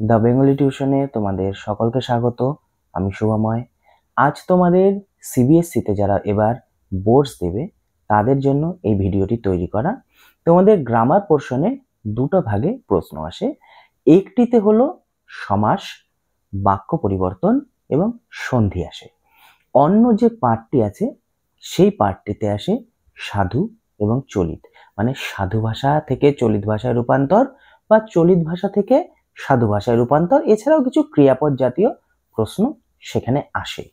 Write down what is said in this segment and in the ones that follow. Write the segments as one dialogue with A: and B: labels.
A: The Bengali টিউশনে তোমাদের সকলকে স্বাগত। আমি শুভময়। আজ তোমাদের সিবিএসসিতে যারা এবার বোর্ডস দেবে তাদের জন্য এই ভিডিওটি তৈরি করা। তোমাদের গ্রামার পোর্শনে দুটো ভাগে প্রশ্ন আসে। একটিতে হলো সমাস, বাক্য পরিবর্তন এবং সন্ধি আসে। অন্য যে পার্টটি আছে সেই পার্টটিতে আসে সাধু এবং চলিত, মানে সাধু ভাষা থেকে চলিত ভাষায় রূপান্তর বা চলিত ভাষা থেকে সাধু ভাষায় রূপান্তর, এছাড়াও কিছু ক্রিয়াপদ জাতীয় প্রশ্ন সেখানে আসে।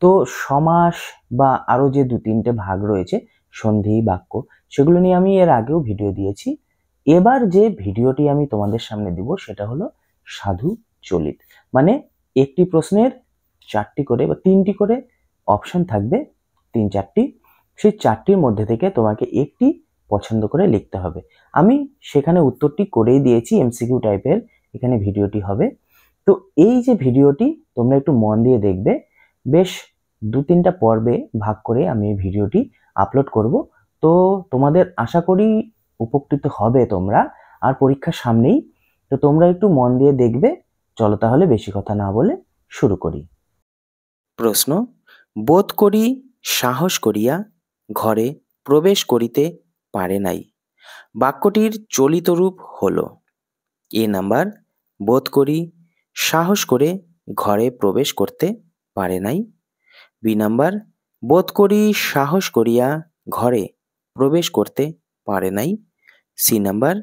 A: তো সমাস বা আরো যে দু তিনটে ভাগ রয়েছে সন্ধি, বাক্য, সেগুলো নিয়ে আমি এর আগেও ভিডিও দিয়েছি। এবার যে ভিডিওটি আমি তোমাদের সামনে দিব সেটা হলো সাধু চলিত, মানে একটি প্রশ্নের চারটি করে বা তিনটি করে অপশন থাকবে, তিন চারটি। সেই চারটির মধ্যে থেকে তোমাকে একটি পছন্দ করে লিখতে হবে। আমি সেখানে উত্তরটি করেই দিয়েছি, এমসিকিউ টাইপের এখানে ভিডিওটি হবে। তো এই যে ভিডিওটি তোমরা একটু মন দিয়ে দেখবে, বেশ দু তিনটা পর্বে ভাগ করে আমি এই ভিডিওটি আপলোড করব। তো তোমাদের আশা করি উপকৃত হবে তোমরা, আর পরীক্ষার সামনেই, তো তোমরা একটু মন দিয়ে দেখবে। চলো তাহলে বেশি কথা না বলে শুরু করি।
B: প্রশ্ন: বোধ করি সাহস করিয়া ঘরে প্রবেশ করিতে পারে নাই। বাক্যটির চলিত রূপ হল: এ নাম্বার, বোধ করি সাহস করে ঘরে প্রবেশ করতে পারে নাই। বি নাম্বার, বোধ করি সাহস করিয়া ঘরে প্রবেশ করতে পারে নাই। সি নাম্বার,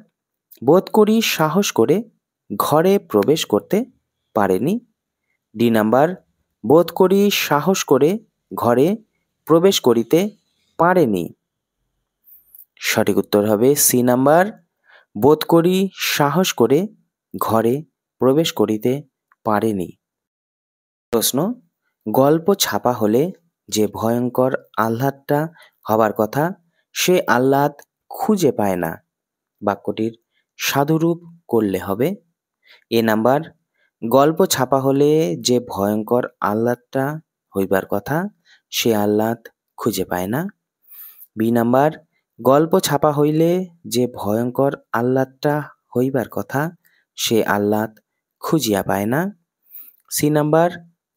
B: বোধ করি সাহস করে ঘরে প্রবেশ করতে পারেনি। ডি নাম্বার, বোধ করি সাহস করে ঘরে প্রবেশ করিতে পারেনি। সঠিক উত্তর হবে সি নাম্বার, বোধ করি সাহস করে ঘরে প্রবেশ করিতে পারেনি। প্রশ্ন: গল্প ছাপা হলে যে ভয়ঙ্কর আহ্লাদটা হবার কথা সে আহ্লাদ খুঁজে পায় না। বাক্যটির সাধুরূপ করলে হবে: এ নাম্বার, গল্প ছাপা হলে যে ভয়ঙ্কর আহ্লাদটা হইবার কথা সে আহ্লাদ খুঁজে পায় না। বি নাম্বার, গল্প ছাপা হইলে যে ভয়ঙ্কর আহ্লাদটা হইবার কথা সে আহ্লাদ খুঁজিয়া পায় না। সি নাম্বার,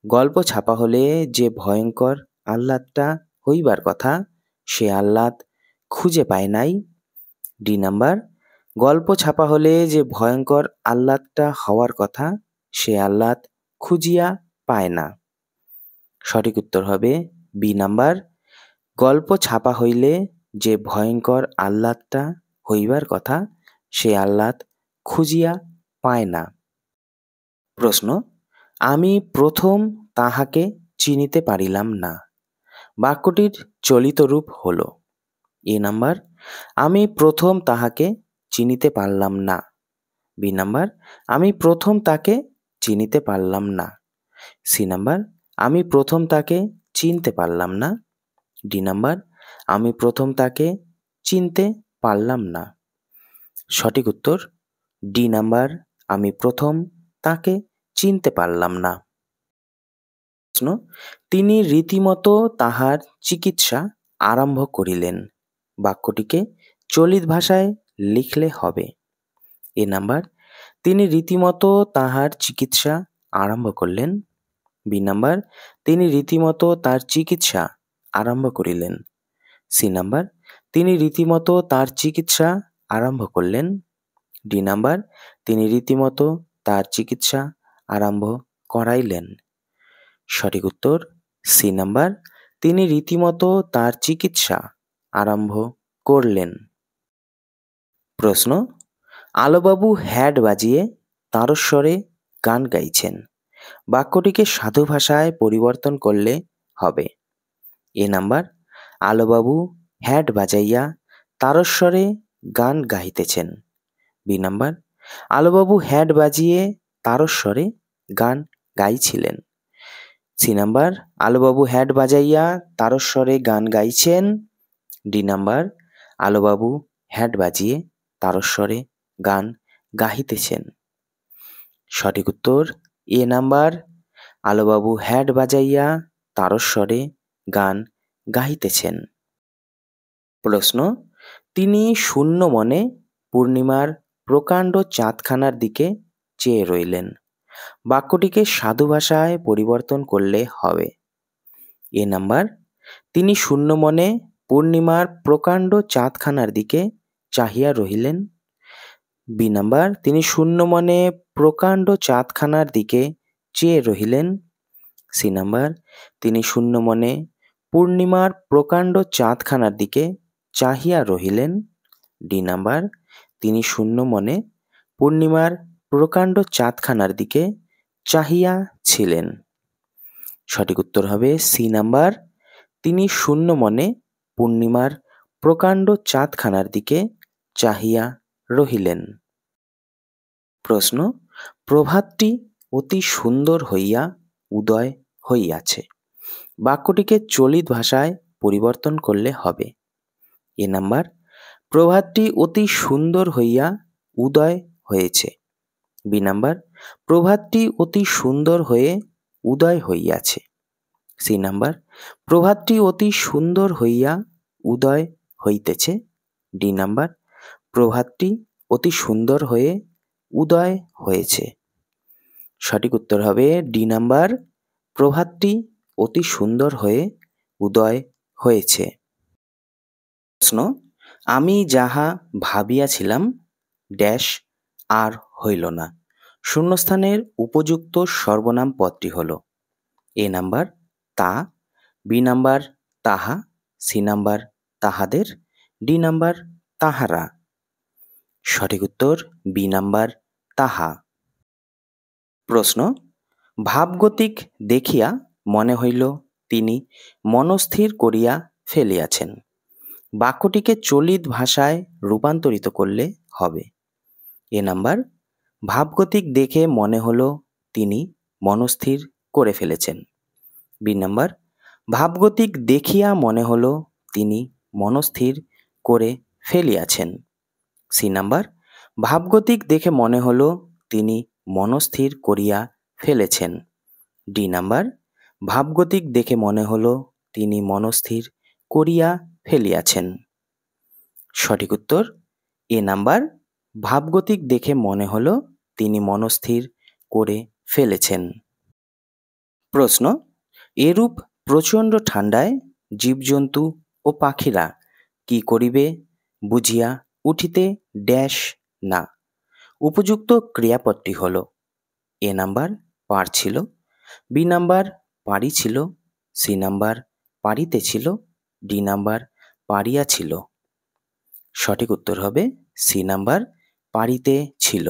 B: গল্প ছাপা হলে যে ভয়ঙ্কর আহ্লাদটা হইবার কথা সে আহ্লাদ খুঁজে পায় নাই। ডি নাম্বার, গল্প ছাপা হলে যে ভয়ঙ্কর আহ্লাদটা হওয়ার কথা সে আহ্লাদ খুঁজিয়া পায় না। সঠিক উত্তর হবে বি নাম্বার, গল্প ছাপা হইলে যে ভয়ঙ্কর আহ্লাদটা হইবার কথা সে আহ্লাদ খুঁজিয়া পায় না। প্রশ্ন: আমি প্রথম তাহাকে চিনিতে পারিলাম না। বাক্যটির চলিত রূপ হল: এ নাম্বার, আমি প্রথম তাহাকে চিনিতে পারলাম না। বি নাম্বার, আমি প্রথম তাকে চিনিতে পারলাম না। সি নাম্বার, আমি প্রথম তাকে চিনতে পারলাম না। ডি নাম্বার, আমি প্রথম তাকে চিনতে পারলাম না। সঠিক উত্তর ডি নাম্বার, আমি প্রথম তাকে চিনতে পারলাম না। প্রশ্ন: তিনি রীতিমতো তাহার চিকিৎসা আরম্ভ করিলেন। বাক্যটিকে চলিত ভাষায় লিখলে হবে: এ নাম্বার, তিনি রীতিমতো তাহার চিকিৎসা আরম্ভ করলেন। বি নাম্বার, তিনি রীতিমতো তার চিকিৎসা আরম্ভ করিলেন। সি নাম্বার, তিনি রীতিমতো তার চিকিৎসা আরম্ভ করলেন। ডি নাম্বার, তিনি রীতিমতো তার চিকিৎসা আরম্ভ করাইলেন। সঠিক উত্তর সি নাম্বার, তিনি রীতিমতো তার চিকিৎসা আরম্ভ করলেন। প্রশ্ন: আলোবাবু হ্যাড বাজিয়ে তারস্বরে গান গাইছেন। বাক্যটিকে সাধু ভাষায় পরিবর্তন করলে হবে: এ নাম্বার, আলোবাবু হ্যাড বাজাইয়া তারস্বরে গান গাহিতেছেন। বি নাম্বার, আলোবাবু হ্যাড বাজিয়ে তারস্বরে গান গাইছিলেন। সি নাম্বার, আলোবাবু হ্যাড বাজাইয়া তারস্বরে গান গাইছেন। ডি নাম্বার, আলোবাবু হ্যাড বাজিয়ে তারস্বরে গান গাহিতেছেন। সঠিক উত্তর এ নাম্বার, আলোবাবু হ্যাড বাজাইয়া তারস্বরে গান গাহিতেছেন। প্রশ্ন: তিনি শূন্য মনে পূর্ণিমার প্রকাণ্ড চাঁদখানার দিকে চেয়ে রইলেন। বাক্যটিকে সাধু ভাষায় পরিবর্তন করলে হবে: এ নাম্বার, তিনি শূন্য মনে পূর্ণিমার প্রকাণ্ড চাঁদখানার দিকে চাহিয়া রহিলেন। বি নাম্বার, তিনি শূন্য মনে প্রকাণ্ড চাঁদখানার দিকে চেয়ে রহিলেন। সি নাম্বার, তিনি শূন্য মনে পূর্ণিমার প্রকাণ্ড চাঁদখানার দিকে চাহিয়া রহিলেন। ডি নাম্বার, তিনি শূন্য মনে পূর্ণিমার প্রকাণ্ড চাঁদখানার দিকে চাহিয়া ছিলেন। সঠিক উত্তর হবে সি নাম্বার, তিনি শূন্য মনে পূর্ণিমার প্রকাণ্ড চাঁদখানার দিকে চাহিয়া রহিলেন। প্রশ্ন, প্রভাতটি অতি সুন্দর হইয়া উদয় হইয়াছে। বাক্যটিকে চলিত ভাষায় পরিবর্তন করলে হবে: এ নাম্বার, প্রভাতটি অতি সুন্দর হইয়া উদয় হয়েছে। বি নাম্বার, প্রভাতটি অতি সুন্দর হয়ে উদয় হইয়াছে। সি নাম্বার, প্রভাতটি অতি সুন্দর হইয়া উদয় হইতেছে। ডি নাম্বার, প্রভাতটি অতি সুন্দর হয়ে উদয় হয়েছে। সঠিক উত্তর হবে ডি নাম্বার, প্রভাতটি অতি সুন্দর হয়ে উদয় হয়েছে। প্রশ্ন, আমি যাহা ভাবিয়াছিলাম ড্যাশ আর হইল না। শূন্যস্থানের উপযুক্ত সর্বনাম পদটি হল: এ নাম্বার, তা। বি নাম্বার, তাহা। সি নাম্বার, তাহাদের। ডি নাম্বার, তাহারা। সঠিক উত্তর বি নাম্বার, তাহা। প্রশ্ন, ভাবগতিক দেখিয়া মনে হইল তিনি মনস্থির করিয়া ফেলিয়াছেন। বাক্যটিকে চলিত ভাষায় রূপান্তরিত করলে হবে: এ নাম্বার, ভাবগতিক দেখে মনে হলো তিনি মনস্থির করে ফেলেছেন। বি নাম্বার, ভাবগতিক দেখিয়া মনে হলো তিনি মনস্থির করে ফেলিয়াছেন। সি নাম্বার, ভাবগতিক দেখে মনে হলো তিনি মনস্থির করিয়া ফেলেছেন। ডি নাম্বার, ভাবগতিক দেখে মনে হলো তিনি মনস্থির করিয়া ফেলিয়াছেন। সঠিক উত্তর এ নাম্বার, ভাবগতিক দেখে মনে হলো তিনি মনস্থির করে ফেলেছেন। প্রশ্ন, এরূপ প্রচণ্ড ঠান্ডায় জীবজন্তু ও পাখিরা কি করিবে বুঝিয়া উঠিতে ড্যাশ না। উপযুক্ত ক্রিয়াপদটি হল: এ নাম্বার, পারছিল। বি নাম্বার, পারিছিল। সি নাম্বার, পারিতেছিল। ডি নাম্বার, পারিয়াছিল। সঠিক উত্তর হবে সি নাম্বার, পারিতেছিল।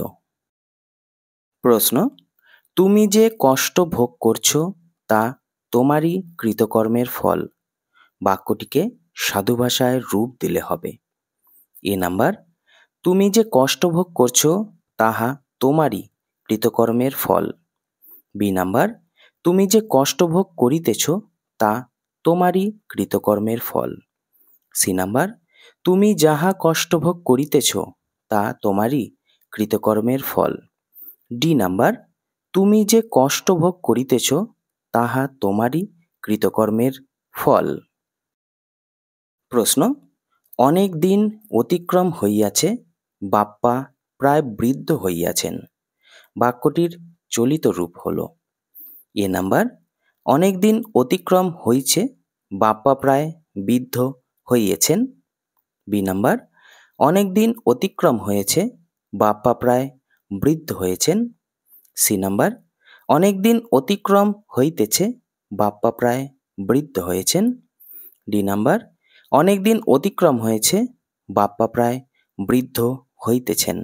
B: প্রশ্ন, তুমি যে কষ্ট ভোগ করছো তা তোমারই কৃতকর্মের ফল। বাক্যটিকে সাধু ভাষায় রূপ দিলে হবে: এ নাম্বার, তুমি যে কষ্ট ভোগ করছো তাহা তোমারই কৃতকর্মের ফল। বি নাম্বার, তুমি যে কষ্ট ভোগ করিতেছ তা তোমারই কৃতকর্মের ফল। সি নাম্বার, তুমি যাহা কষ্ট ভোগ করিতেছ তা তোমারই কৃতকর্মের ফল। ডি নাম্বার, তুমি যে কষ্ট ভোগ করিতেছ তাহা তোমারই কৃতকর্মের ফল। প্রশ্ন, অনেক দিন অতিক্রম হইয়াছে, বাপ্পা প্রায় বৃদ্ধ হইয়াছেন। বাক্যটির চলিত রূপ হল: এ নাম্বার, অনেক দিন অতিক্রম হইছে, বাপ্পা প্রায় বৃদ্ধ হইয়েছেন। বি নাম্বার, অনেক দিন অতিক্রম হয়েছে, বাপ্পা প্রায় বৃদ্ধ হয়েছেন। সি নাম্বার, অনেক দিন অতিক্রম হইতেছে, বাপ্পা প্রায় বৃদ্ধ হয়েছেন। ডি নাম্বার, অনেক দিন অতিক্রম হয়েছে, বাপ্পা প্রায় বৃদ্ধ হইতেছেন।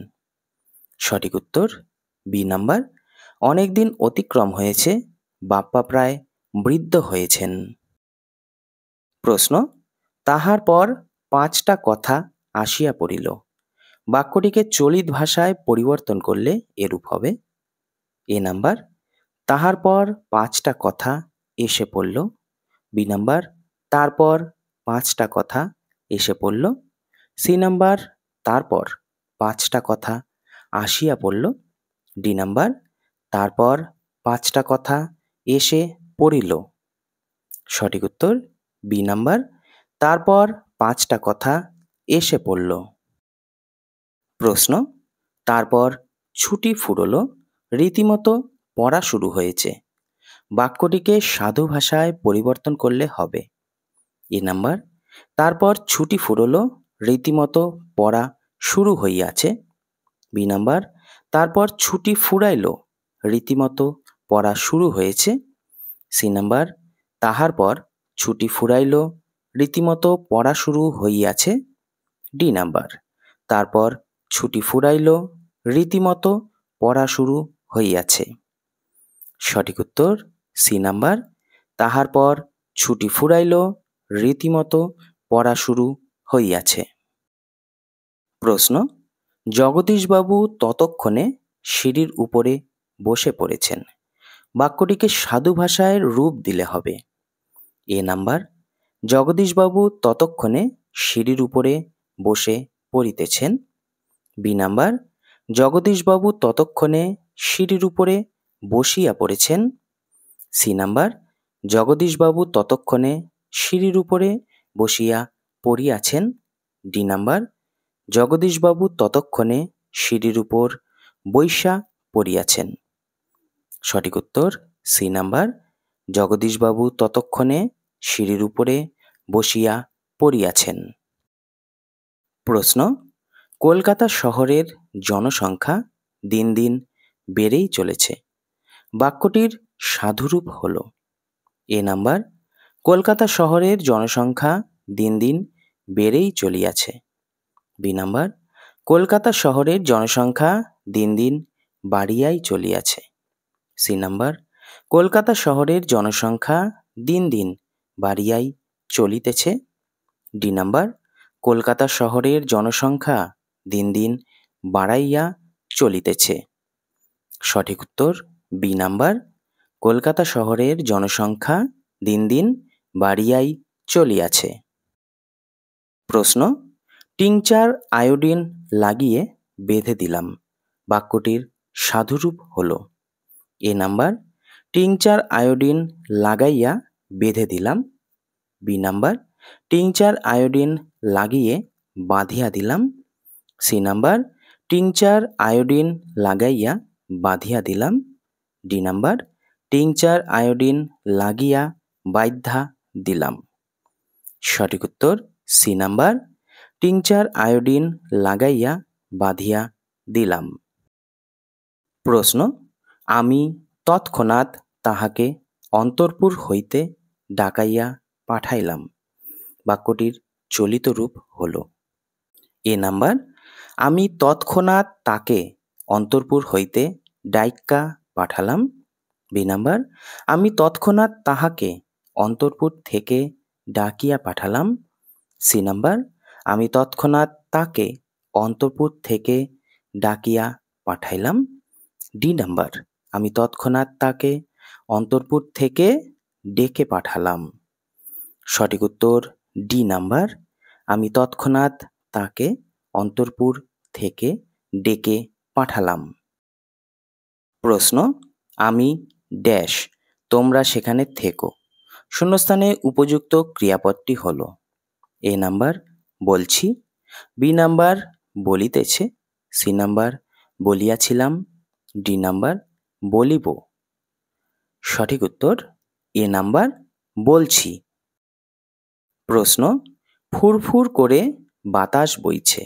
B: সঠিক উত্তর বি নাম্বার, অনেক দিন অতিক্রম হয়েছে, বাপ্পা প্রায় বৃদ্ধ হয়েছেন। প্রশ্ন, তাহার পর 5টা কথা আসিয়া পড়িল। বাক্যটিকে চলিত ভাষায় পরিবর্তন করলে এরূপ হবে: এ নাম্বার, তাহার পর 5টা কথা এসে পড়ল। বি নাম্বার, তারপর 5টা কথা এসে পড়ল। সি নাম্বার, তারপর 5টা কথা আসিয়া পড়ল। ডি নাম্বার, তারপর 5টা কথা এসে পড়িল। সঠিক উত্তর বি নাম্বার, তারপর 5টা কথা এসে পড়ল। প্রশ্ন, তারপর ছুটি ফুরলো, রীতিমতো পড়া শুরু হয়েছে। বাক্যটিকে সাধু ভাষায় পরিবর্তন করলে হবে। এ নাম্বার, তারপর ছুটি ফুরলো, রীতিমতো পড়া শুরু হইয়াছে। বি নাম্বার, তারপর ছুটি ফুরাইল, রীতিমতো পড়া শুরু হয়েছে। সি নাম্বার, তাহার পর ছুটি ফুরাইল, রীতিমতো পড়া শুরু হইয়াছে। ডি নাম্বার, তারপর ছুটি ফুরাইল, রীতিমতো পড়া শুরু হইয়াছে। সঠিক উত্তর সি নাম্বার, তাহার পর ছুটি ফুরাইল, রীতিমতো পড়া শুরু হইয়াছে। প্রশ্ন, জগদীশবাবু ততক্ষণে সিঁড়ির উপরে বসে পড়েছেন। বাক্যটিকে সাধু ভাষায় রূপ দিলে হবে। এ নাম্বার, জগদীশবাবু ততক্ষণে সিঁড়ির উপরে বসে পড়িতেছেন। বি নাম্বার, জগদীশবাবু ততক্ষণে সিঁড়ির উপরে বসিয়া পড়েছেন। সি নাম্বার, জগদীশবাবু ততক্ষণে সিঁড়ির উপরে বসিয়া পড়িয়াছেন। ডি নাম্বার, জগদীশবাবু ততক্ষণে সিঁড়ির উপর বইসা পড়িয়াছেন। সঠিক উত্তর সি নাম্বার, জগদীশবাবু ততক্ষণে সিঁড়ির উপরে বসিয়া পড়িয়াছেন। প্রশ্ন, কলকাতা শহরের জনসংখ্যা দিন দিন বেড়েই চলেছে। বাক্যটির সাধুরূপ হল। এ নাম্বার, কলকাতা শহরের জনসংখ্যা দিন দিন বেড়েই চলিয়াছে। বি নাম্বার, কলকাতা শহরের জনসংখ্যা দিন দিন বাড়িয়াই চলিয়াছে। সি নাম্বার, কলকাতা শহরের জনসংখ্যা দিন দিন বাড়িয়াই চলিতেছে। ডি নাম্বার, কলকাতা শহরের জনসংখ্যা দিন দিন বাড়াইয়া চলিতেছে। সঠিক উত্তর বি নাম্বার, কলকাতা শহরের জনসংখ্যা দিন দিন বাড়িয়াই চলিয়াছে। প্রশ্ন, টিংচার আয়োডিন লাগিয়ে বেঁধে দিলাম। বাক্যটির সাধুরূপ হল। এ নাম্বার, টিংচার আয়োডিন লাগাইয়া বেঁধে দিলাম। বি নাম্বার, টিংচার আয়োডিন লাগিয়ে বাঁধিয়া দিলাম। সি নাম্বার, টিংচার আয়োডিন লাগাইয়া বাঁধিয়া দিলাম। ডি নাম্বার, টিংচার আয়োডিন লাগিয়া বাইদ্ধা দিলাম। সঠিক উত্তর সি নাম্বার, টিংচার আয়োডিন লাগাইয়া বাঁধিয়া দিলাম। প্রশ্ন, আমি তৎক্ষণাৎ তাহাকে অন্তঃপুর হইতে ডাকাইয়া পাঠাইলাম। বাক্যটির চলিত রূপ হল। এ নাম্বার, আমি তৎক্ষণাৎ তাকে অন্তঃপুর হইতে ডাইক্কা পাঠালাম। বি নাম্বার, আমি তৎক্ষণাৎ তাহাকে অন্তঃপুর থেকে ডাকিয়া পাঠালাম। সি নাম্বার, আমি তৎক্ষণাৎ তাকে অন্তঃপুর থেকে ডাকিয়া পাঠাইলাম। ডি নাম্বার, আমি তৎক্ষণাৎ তাকে অন্তঃপুর থেকে ডেকে পাঠালাম। সঠিক উত্তর ডি নাম্বার, আমি তৎক্ষণাৎ তাকে অন্তঃপুর থেকে ডেকে পাঠালাম। প্রশ্ন, আমি ড্যাশ, তোমরা সেখানে থেকো। শূন্যস্থানে উপযুক্ত ক্রিয়াপদটি হল। এ নাম্বার, বলছি। বি নাম্বার, বলিতেছে। সি নাম্বার, বলিয়াছিলাম। ডি নাম্বার, বলিব। সঠিক উত্তর এ নাম্বার, বলছি। প্রশ্ন, ফুরফুর করে বাতাস বইছে।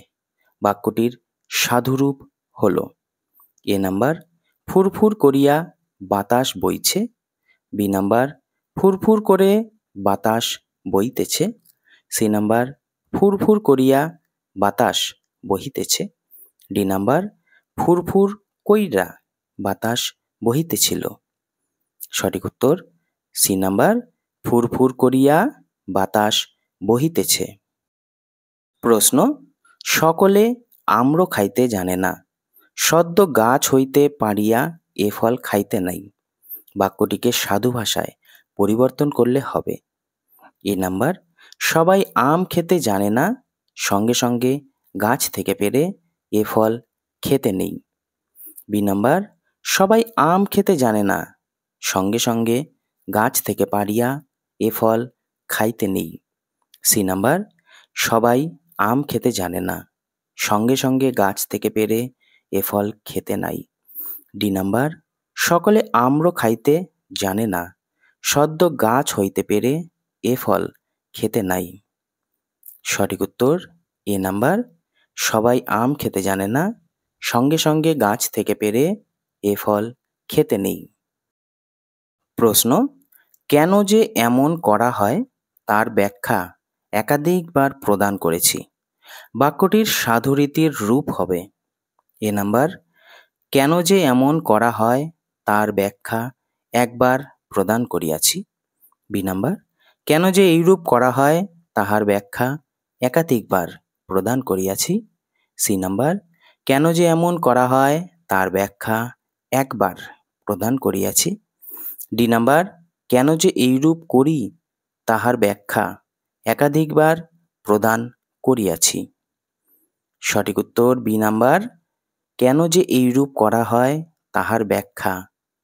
B: বাক্যটির সাধুরূপ হল। এ নাম্বার, ফুরফুর করিয়া বাতাস বইছে। বি নাম্বার, ফুরফুর করে বাতাস বইতেছে। সি নাম্বার, ফুরফুর করিয়া বাতাস বহিতেছে। ডি নাম্বার, ফুরফুর কইরা বাতাস বহিতেছিল। সঠিক উত্তর সি নাম্বার, ফুরফুর করিয়া বাতাস বহিতেছে। প্রশ্ন, সকলে আম্র খাইতে জানে না, সদ্য গাছ হইতে পাড়িয়া এ ফল খাইতে নাই। বাক্যটিকে সাধু ভাষায় পরিবর্তন করলে হবে। এ নাম্বার, সবাই আম খেতে জানে না, সঙ্গে সঙ্গে গাছ থেকে পেড়ে এ ফল খেতে নেই। বি নাম্বার, সবাই আম খেতে জানে না, সঙ্গে সঙ্গে গাছ থেকে পাড়িয়া এ ফল খাইতে নেই। সি নাম্বার, সবাই আম খেতে জানে না, সঙ্গে সঙ্গে গাছ থেকে পেড়ে এ ফল খেতে নাই। ডি নাম্বার সকলে আম্র খাইতে জানে না, সদ্য গাছ হইতে পেরে এ ফল খেতে নাই। সঠিক উত্তর এ নাম্বার, সবাই আম খেতে জানে না, সঙ্গে সঙ্গে গাছ থেকে পেরে এ ফল খেতে নেই। প্রশ্ন, কেন যে এমন করা হয় তার ব্যাখ্যা একাধিকবার প্রদান করেছি। বাক্যটির সাধুরীতির রূপ হবে এ নাম্বার, কেন যে এমন করা হয় তার ব্যাখ্যা একবার প্রদান করিয়াছি। বি নাম্বার, কেন যে এইরূপ করা হয় তাহার ব্যাখ্যা একাধিকবার প্রদান করিয়াছি। সি নাম্বার, কেন যে এমন করা হয় তার ব্যাখ্যা একবার প্রদান করিয়াছি। ডি নাম্বার, কেন যে এইরূপ করি তাহার ব্যাখ্যা একাধিকবার প্রদান করিয়াছি। সঠিক উত্তর বি নাম্বার, কেন যে এইরূপ করা হয় তাহার ব্যাখ্যা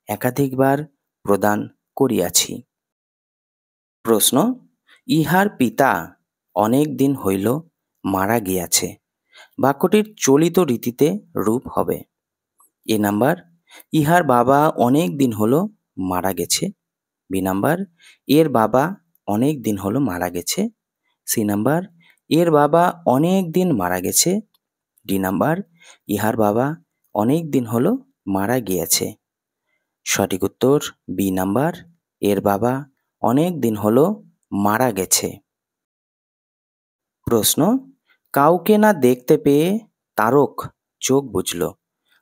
B: একাধিকবার প্রদান করিয়াছি। প্রশ্ন, ইহার পিতা অনেক দিন হইল মারা গিয়াছে। বাক্যটির চলিত রীতিতে রূপ হবে এ নাম্বার, ইহার বাবা অনেক দিন হলো মারা গেছে। বি নাম্বার, এর বাবা অনেক দিন হলো মারা গেছে। সি নাম্বার, এর বাবা অনেক দিন মারা গেছে। ডি নাম্বার, ইহার বাবা অনেক দিন হলো মারা গিয়েছে। সঠিক উত্তর বি নাম্বার, এর বাবা অনেক দিন হলো মারা গেছে। প্রশ্ন, কাউকে না দেখতে পেয়ে তারক চোখ বুজল।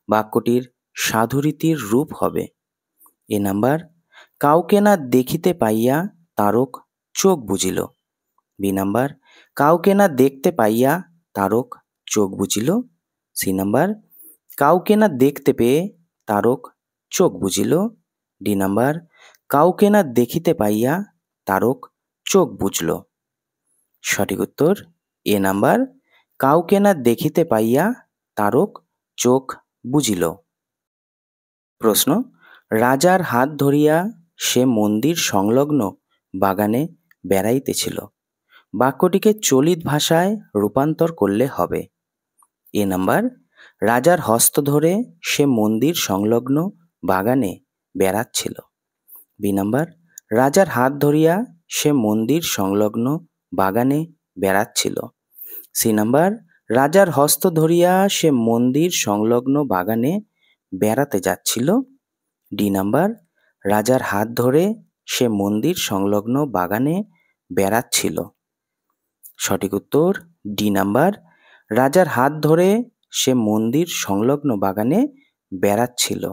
B: বাক্যটির সাধুরীতির রূপ হবে এ নাম্বার, কাউকে না দেখিতে পাইয়া তারক চোখ বুজিল। বি নাম্বার, কাউকে না দেখতে পাইয়া তারক চোখ বুজিল। সি নাম্বার, কাউকে না দেখতে পেয়ে তারক চোখ বুজিল। ডি নাম্বার, কাউকে না দেখিতে পাইয়া তারক চোখ বুঝল। সঠিক উত্তর এ নাম্বার, কাউকে না দেখিতে পাইয়া তারক চোখ বুঝিল। প্রশ্ন, রাজার হাত ধরিয়া সে মন্দির সংলগ্ন বাগানে বেড়াইতেছিল। বাক্যটিকে চলিত ভাষায় রূপান্তর করলে হবে এ নাম্বার, রাজার হস্ত ধরে সে মন্দির সংলগ্ন বাগানে বেড়াচ্ছিল। বি নাম্বার, রাজার হাত ধরিয়া সে মন্দির সংলগ্ন বাগানে বেড়াচ্ছিল। সি নাম্বার, রাজার হস্ত ধরিয়া সে মন্দির সংলগ্ন বাগানে বেড়াতে যাচ্ছিল। ডি নাম্বার, রাজার হাত ধরে সে মন্দির সংলগ্ন বাগানে বেড়াচ্ছিল। সঠিক উত্তর ডি নাম্বার, রাজার হাত ধরে সে মন্দির সংলগ্ন বাগানে বেড়াচ্ছিল।